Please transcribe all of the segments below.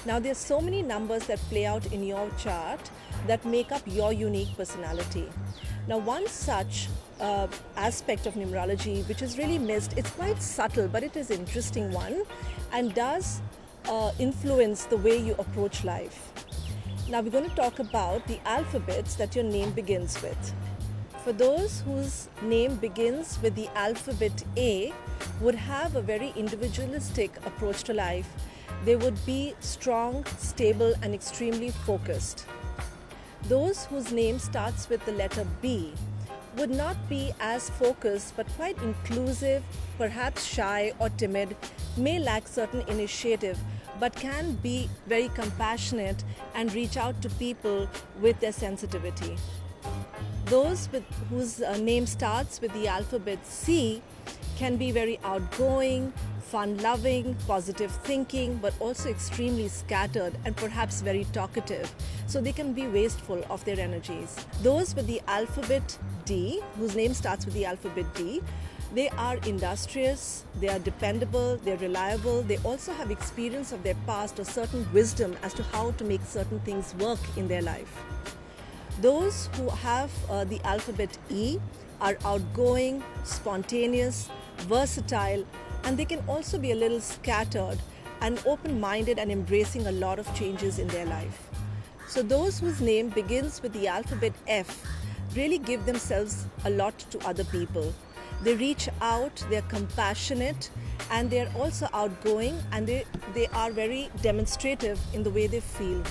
Now, there's so many numbers that play out in your chart that make up your unique personality. Now, one such aspect of numerology which is really missed, it's quite subtle, but it is an interesting one and does influence the way you approach life. Now, we're going to talk about the alphabets that your name begins with. For those whose name begins with the alphabet A, would have a very individualistic approach to life. They would be strong, stable, and extremely focused. Those whose name starts with the letter B would not be as focused but quite inclusive, perhaps shy or timid, may lack certain initiative, but can be very compassionate and reach out to people with their sensitivity. Those whose name starts with the alphabet C can be very outgoing, fun-loving, positive thinking, but also extremely scattered and perhaps very talkative. So they can be wasteful of their energies. Those with the alphabet D, whose name starts with the alphabet D, they are industrious, they are dependable, they're reliable, they also have experience of their past or certain wisdom as to how to make certain things work in their life. Those who have the alphabet E are outgoing, spontaneous, versatile, and they can also be a little scattered and open-minded and embracing a lot of changes in their life. So those whose name begins with the alphabet F really give themselves a lot to other people. They reach out, they're compassionate, and they're also outgoing, and they are very demonstrative in the way they feel.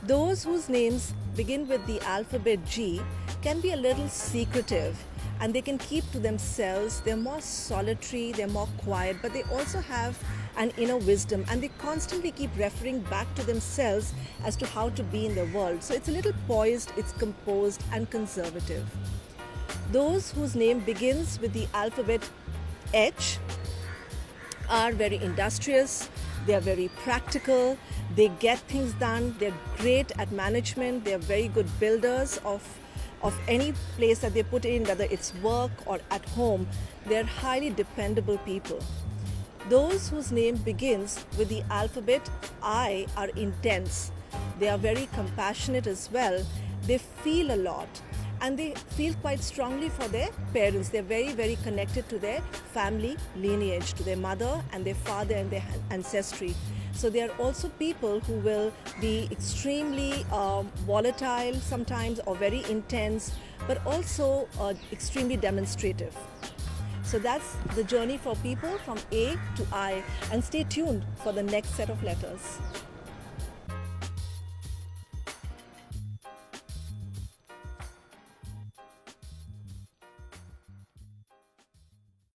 Those whose names begin with the alphabet G can be a little secretive, and they can keep to themselves. They're more solitary, they're more quiet, but they also have an inner wisdom, and they constantly keep referring back to themselves as to how to be in the world. So it's a little poised, it's composed and conservative. Those whose name begins with the alphabet H are very industrious, they are very practical, they get things done, they're great at management, they're very good builders of any place that they put in, whether it's work or at home. They're highly dependable people. Those whose name begins with the alphabet I are intense. They are very compassionate as well. They feel a lot, and they feel quite strongly for their parents. They're very, very connected to their family lineage, to their mother and their father and their ancestry. So they are also people who will be extremely volatile sometimes, or very intense, but also extremely demonstrative. So that's the journey for people from A to I, and stay tuned for the next set of letters.